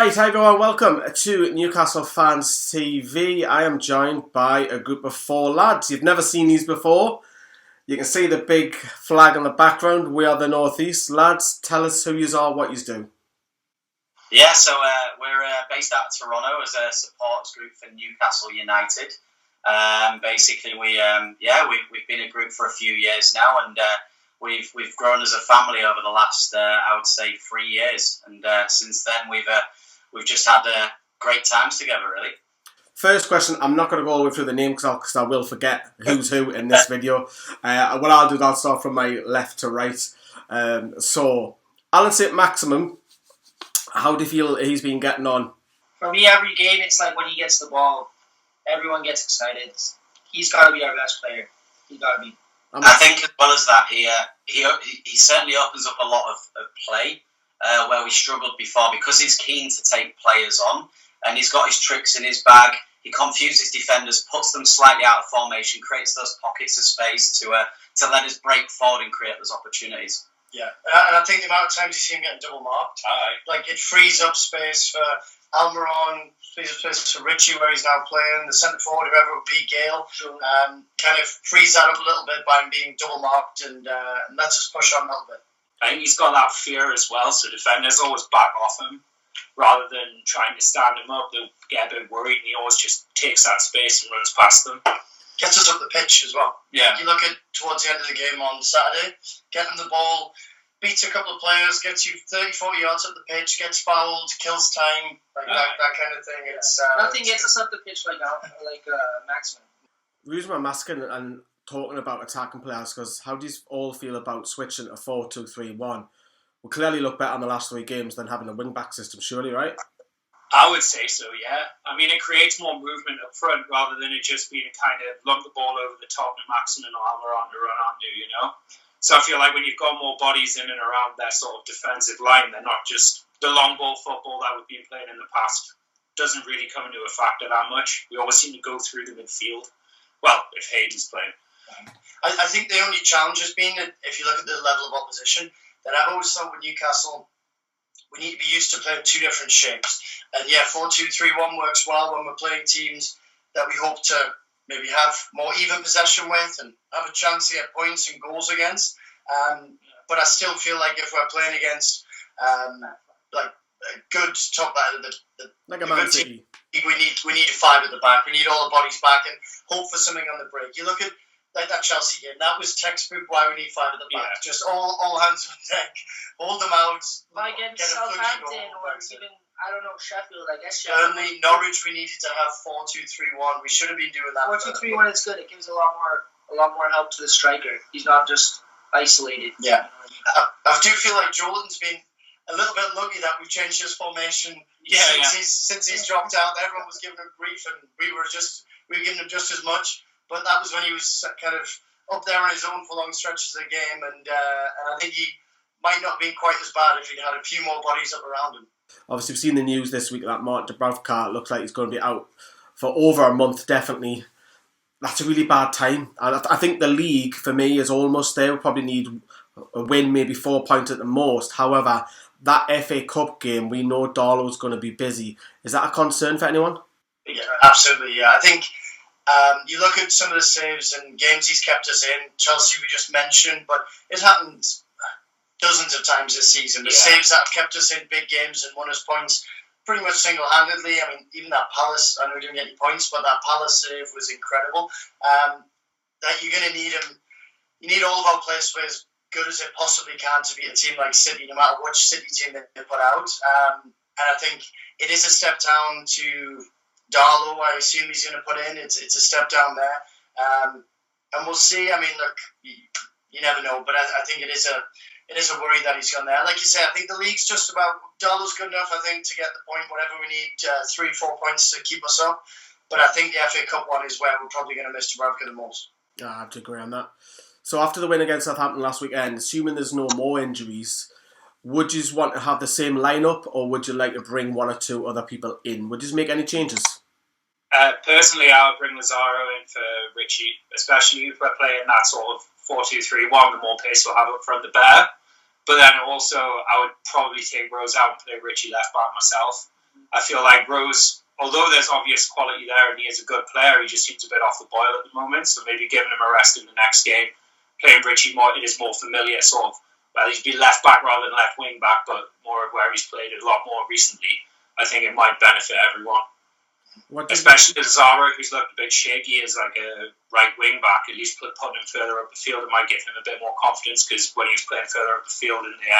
Right, hi everyone, welcome to Newcastle Fans TV. I am joined by a group of four lads. You've never seen these before. You can see the big flag in the background. We are the North East. Lads, tell us who you are, what you do. Yeah, so we're based out of Toronto as a supporters group for Newcastle United. Basically, we've been a group for a few years now, and we've grown as a family over the last I would say 3 years, and since then we've just had great times together, really. First question, I'm not going to go all the way through the name because I will forget who's who in this video. What I'll do is I'll start from my left to right. So, Alan Saint-Maximin, how do you feel he's been getting on? For me, every game, it's like when he gets the ball, everyone gets excited. He's got to be our best player. He's got to be. I think as well as that, he certainly opens up a lot of play where we struggled before because he's keen to take players on and he's got his tricks in his bag. He confuses defenders, puts them slightly out of formation, creates those pockets of space to let us break forward and create those opportunities. Yeah, and I think the amount of times you see him getting double marked, like it frees up space for Almiron, frees up space for Richie where he's now playing, the centre forward, whoever it would be, Gale, kind of frees that up a little bit by him being double marked and lets us push on a little bit. I think he's got that fear as well, so defenders always back off him rather than trying to stand him up. They'll get a bit worried and he always just takes that space and runs past them. Gets us up the pitch as well. Yeah. You look at towards the end of the game on Saturday, getting the ball, beats a couple of players, gets you 30, 40 yards up the pitch, gets fouled, kills time, that kind of thing. It's nothing gets us up the pitch like Maximin. The reason I'm asking and talking about attacking players because how do you all feel about switching to 4-2-3-1? We clearly look better in the last 3 games than having a wing-back system, surely, right? I would say so, yeah. I mean, it creates more movement up front rather than it just being kind of lump the ball over the top and Maximin or Almiron to run onto, you know? So I feel like when you've got more bodies in and around their sort of defensive line, they're not just the long ball football that we've been playing in the past. Doesn't really come into a factor that much. We always seem to go through the midfield. Well, if Hayden's playing. I think the only challenge has been that if you look at the level of opposition, that I've always thought with Newcastle, we need to be used to playing 2 different shapes. And yeah, 4-2-3-1 works well when we're playing teams that we hope to maybe have more even possession with and have a chance to get points and goals against. But I still feel like if we're playing against like a good top like a Man City, we need 5 at the back. We need all the bodies back and hope for something on the break. You look at like that Chelsea game. That was textbook why we need 5 at the back. Yeah. Just all hands on deck, hold them out. Like against Southampton or even Sheffield. I guess Sheffield. Burnley, Norwich. We needed to have 4-2-3-1. We should have been doing that. 4-2-3-1 is good. It gives a lot more help to the striker. He's not just isolated. Yeah, I do feel like Jolin's been a little bit lucky that we've changed his formation since he's dropped out. Everyone was giving him grief, and we were giving him just as much. But that was when he was kind of up there on his own for long stretches of the game, and I think he might not have been quite as bad if he'd had a few more bodies up around him. Obviously, we've seen the news this week that Martin Dubravka looks like he's going to be out for over a month, definitely. That's a really bad time. And I think the league, for me, is almost there. We probably need a win, maybe 4 points at the most. However, that FA Cup game, we know Darlow's going to be busy. Is that a concern for anyone? Yeah, absolutely, yeah. I think you look at some of the saves and games he's kept us in. Chelsea we just mentioned, but it happened dozens of times this season. The saves that have kept us in big games and won us points pretty much single-handedly. I mean, even that Palace, I know we didn't get any points, but that Palace save was incredible. That you're going to need him. You need all of our players to play as good as it possibly can to beat a team like City, no matter which City team they put out. And I think it is a step down to Darlow, I assume he's going to put in. It's a step down there. And we'll see. I mean, look, you never know, but I think it is a worry that he's gone there. Like you say, I think the league's just about, Darlow's good enough, I think, to get the point, whatever we need, 3-4 points to keep us up. But I think the FA Cup one is where we're probably going to miss Dubravka the most. I have to agree on that. So after the win against Southampton last weekend, assuming there's no more injuries, would you want to have the same lineup or would you like to bring 1 or 2 other people in? Would you make any changes? Personally, I would bring Lazaro in for Richie, especially if we're playing that sort of 4-2-3-1, the more pace we'll have up front, the better. But then also, I would probably take Rose out and play Richie left back myself. I feel like Rose, although there's obvious quality there and he is a good player, he just seems a bit off the boil at the moment. So maybe giving him a rest in the next game, playing Richie more, it is more familiar sort of. Well, he's been left back rather than left wing back, but more of where he's played a lot more recently. I think it might benefit everyone. Especially Zara, who's looked a bit shaky as like a right wing back. At least putting him further up the field, it might give him a bit more confidence, because when he was playing further up the field in the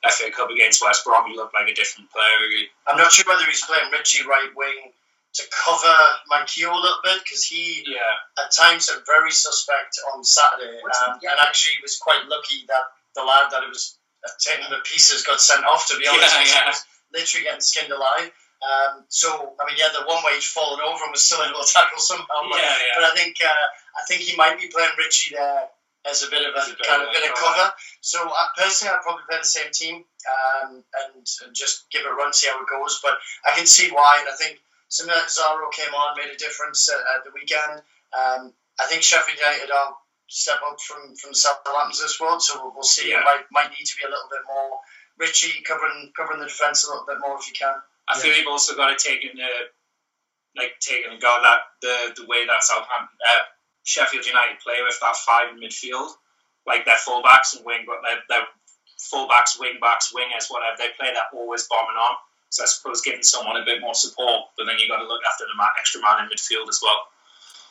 FA Cup against West Brom, he looked like a different player. Really. I'm not sure whether he's playing Richie right wing to cover Mankio a little bit, because he at times looked very suspect on Saturday, and actually was quite lucky that the lad that it was taking him to pieces got sent off, to be honest. He was literally getting skinned alive. The one way he'd fallen over and was still able to tackle somehow. But I think he might be playing Richie there as a bit of cover. So personally, I'd probably play the same team and just give it a run, see how it goes. But I can see why, and I think something like Zaro came on, made a difference at the weekend. I think Sheffield United are step up from Southampton this world, so we'll see. It might need to be a little bit more Richie covering the defence a little bit more if you can. I feel you've also got to take into account that the way that Sheffield United play with that five in midfield, like their fullbacks and their fullbacks, wing backs, wingers, whatever, they play that always bombing on. So I suppose giving someone a bit more support, but then you got to look after the extra man in midfield as well.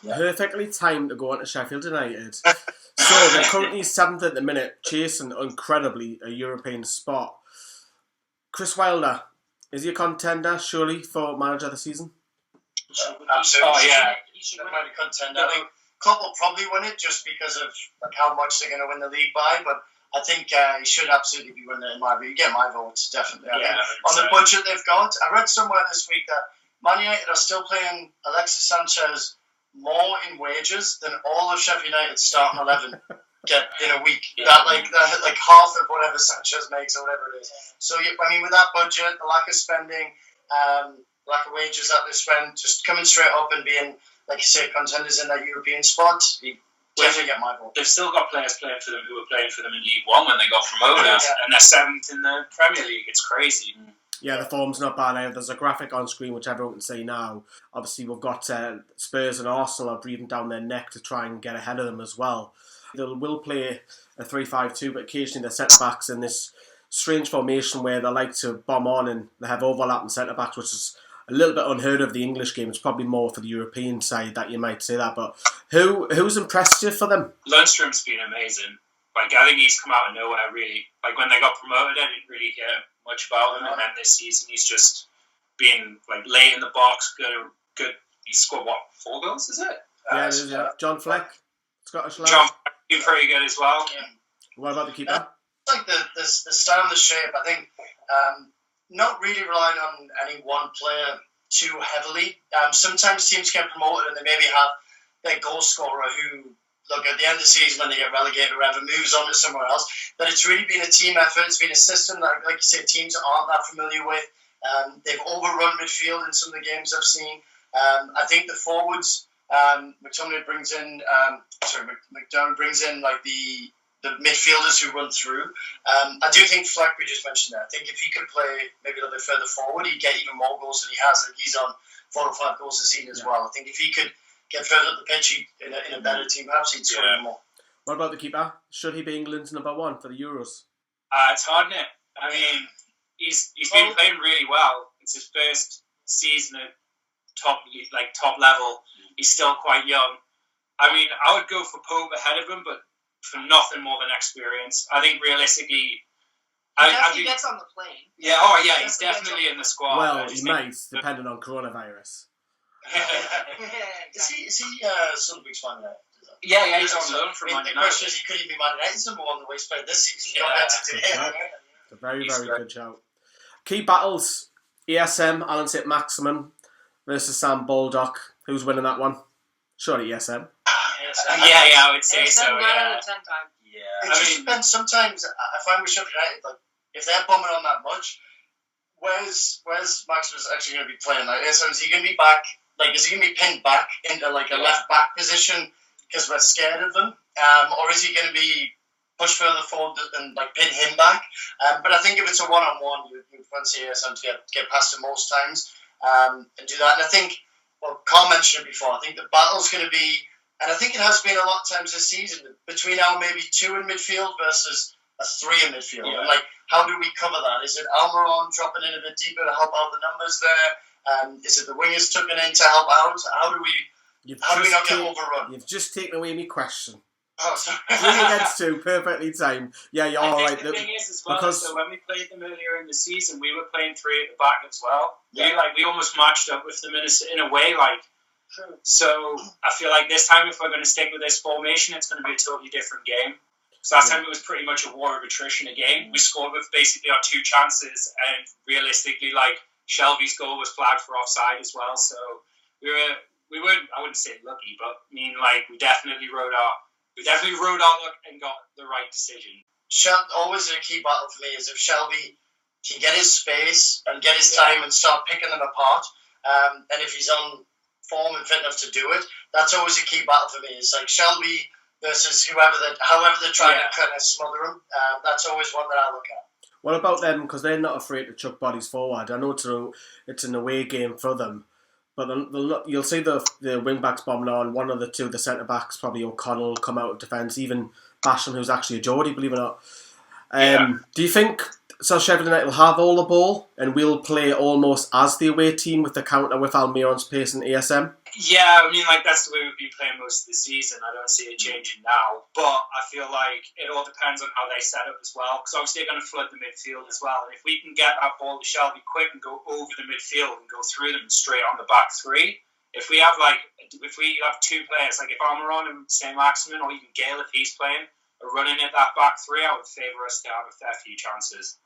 Perfectly timed to go on to Sheffield United. So they're currently 7th at the minute, chasing incredibly a European spot. Chris Wilder, is he a contender, surely, for manager of the season? Absolutely. He should They're win. quite a contender. I think Klopp will probably win it just because of how much they're going to win the league by, but I think he should absolutely be winning it in my view. You get my votes, definitely. On the budget they've got, I read somewhere this week that Man United are still paying Alexis Sanchez more in wages than all of Sheffield United's starting 11 get in a week. That half of whatever Sanchez makes or whatever it is. So with that budget, the lack of spending, lack of wages that they spend, just coming straight up and being, like you say, contenders in that European spot, you definitely get my vote. They've still got players playing for them who were playing for them in League One when they got promoted, and they're 7th in the Premier League. It's crazy. Yeah, the form's not bad either. There's a graphic on screen which everyone can see now. Obviously, we've got Spurs and Arsenal are breathing down their neck to try and get ahead of them as well. They will play a 3-5-2, but occasionally they're centre-backs in this strange formation where they like to bomb on and they have overlapping centre-backs, which is a little bit unheard of the English game. It's probably more for the European side that you might say that. But who's impressed you for them? Lundstrom's been amazing. I think he's come out of nowhere, really. When they got promoted, I didn't really hear much about him, and then this season he's just been late in the box, good. He scored 4 goals? Is it? Yeah, it is. Yeah. John Fleck, Scottish lad. John Fleck been pretty good as well. Yeah. What about the keeper? The style and the shape. I think not really relying on any one player too heavily. Sometimes teams get promoted and they maybe have their goal scorer who, look, at the end of the season when they get relegated or whatever, moves on to somewhere else. But it's really been a team effort. It's been a system that, like you say, teams aren't that familiar with. They've overrun midfield in some of the games I've seen. I think the forwards, McDermott brings in the midfielders who run through. I do think Fleck, we just mentioned that. I think if he could play maybe a little bit further forward, he'd get even more goals than he has. He's on 4 or 5 goals a season as well. I think if he could get further up the pitch in a better team, perhaps he'd score more. What about the keeper? Should he be England's number 1 for the Euros? It's hard, isn't it? I mean, he's been playing really well. It's his first season at top level. He's still quite young. I mean, I would go for Pope ahead of him, but for nothing more than experience. I think realistically, He gets on the plane. Yeah, he's definitely in the squad. Well, he might, depending on coronavirus. Is he Sundberg's Man United? Yeah, he's on loan from Man United. The question is, he couldn't be Man United's number 1 the way he's played this season. It's a very, very good shout. Key battles: ESM, Alan Saint-Maximin versus Sam Baldock. Who's winning that one? Surely ESM. I would say so. 9 out of 10 times. It just depends. Sometimes I find with Sheffield United, if they're bumming on that much, where's Maximus actually going to be playing? Is he going to be back? Is he going to be pinned back into a left back position because we're scared of them, or is he going to be push further forward and like pin him back. But I think if it's a one-on-one, you fancy ASM to get past him most times and do that. And I think, well, Carl mentioned it before, I think the battle's going to be, and I think it has been a lot of times this season, between our maybe 2 in midfield versus a 3 in midfield. Yeah. And like, how do we cover that? Is it Almiron dropping in a bit deeper to help out the numbers there? Is it the wingers tucking in to help out? How do we not get overrun? You've just taken away my question. Oh, sorry. 3 against 2, perfectly timed. Yeah, you're all right. The thing is as well, because so when we played them earlier in the season, we were playing 3 at the back as well. Yeah. We almost matched up with them in a way, like. True. So I feel like this time, if we're going to stick with this formation, it's going to be a totally different game. Because last time it was pretty much a war of attrition again. We scored with basically our 2 chances, and realistically, like Shelby's goal was flagged for offside as well. So we weren't, I wouldn't say lucky, but I mean, like we definitely rode our luck and got the right decision. Always a key battle for me is if Shelby can get his space and get his time and start picking them apart. And if he's on form and fit enough to do it, that's always a key battle for me. It's like Shelby versus however they're trying to kind of smother him. That's always one that I look at. what about them? Because they're not afraid to chuck bodies forward. I know it's an away game for them, but you'll see the wing backs bombing on. One of the 2, the centre backs, probably O'Connell, come out of defence. Even Basham, who's actually a Geordie, believe it or not. Do you think Sheffield United will have all the ball and we'll play almost as the away team with the counter with Almiron's pace and ASM? Yeah, I mean, like that's the way we've been playing most of the season. I don't see it changing now, but I feel like it all depends on how they set up as well. Because obviously they're going to flood the midfield as well, and if we can get that ball to Shelby quick and go over the midfield and go through them straight on the back 3. If we have 2 players, like if Almiron and Saint-Maximin, or even Gale if he's playing, are running at that back 3, I would favour us to have a fair few chances.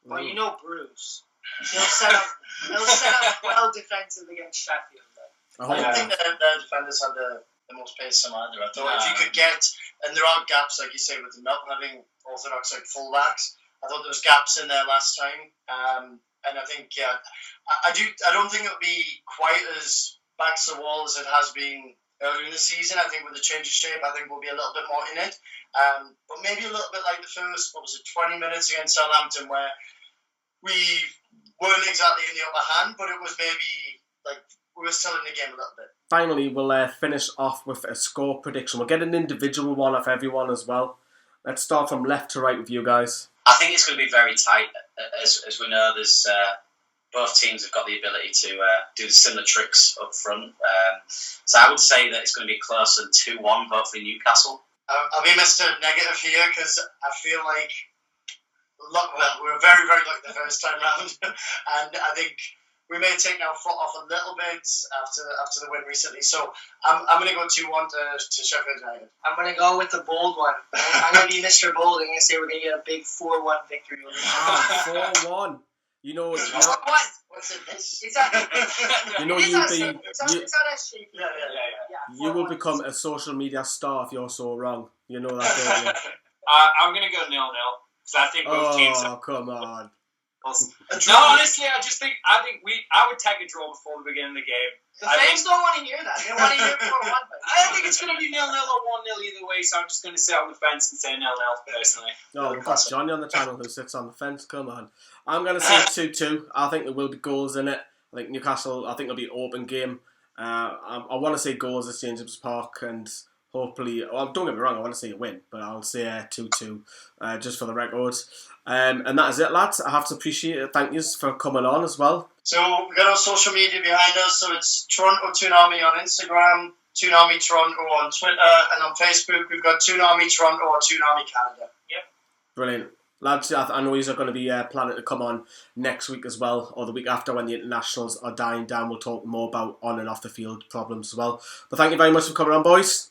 Well, you know Bruce. He'll set up well defensive against Sheffield. I don't think that their defenders had the most pace either. I thought if you could get, and there are gaps, like you say, with the not having orthodox like fullbacks. I thought there was gaps in there last time, and I think I don't think it'll be quite as backs to the wall as it has been earlier in the season. I think with the change of shape, I think we'll be a little bit more in it, but maybe a little bit like the first 20 minutes against Southampton, where we weren't exactly in the upper hand, but it was maybe like. We were still in the game a little bit. Finally, we'll finish off with a score prediction. We'll get an individual one off everyone as well. Let's start from left to right with you guys. I think it's going to be very tight. As we know, there's both teams have got the ability to do similar tricks up front. So I would say that it's going to be closer than 2-1 vote for Newcastle. I'll be Mr. Negative here because I feel like we were very, very lucky the first time round. And I think we may have taken our foot off a little bit after the win recently. So I'm going to go 2-1 to Sheffield United. I'm going to go with the bold one. I'm going to be Mr. Bold. I'm going to say we're going to get a big 4-1 victory over Ah, 4-1. You know, What's in this? Exactly. you know, It's on SJP. Yeah. you will 4-1. become a social media star if you're so wrong. You know that, don't you? I'm going to go 0-0 because I think both teams. Oh, come on. No, honestly, I would take a draw before the beginning of the game. The fans don't want to hear that. They want to hear 4-1. I think it's going to be 0-0 or 1-0 either way, so I'm just going to sit on the fence and say 0-0 personally. No, we've got Johnny on the channel who sits on the fence. Come on. I'm going to say 2-2. I think there will be goals in it. I think Newcastle, it'll be an open game. I want to say goals at St James Park and hopefully, well, don't get me wrong, I want to see a win, but I'll say 2-2 just for the records. And that is it, lads. I have to appreciate it. Thank you for coming on as well. So we've got our social media behind us. So it's Toronto Toon Army on Instagram, Toon Army Toronto on Twitter, and on Facebook we've got Toon Army Toronto or Toon Army Canada. Yep. Brilliant. Lads, I know you're going to be planning to come on next week as well, or the week after when the internationals are dying down. We'll talk more about on and off the field problems as well. But thank you very much for coming on, boys.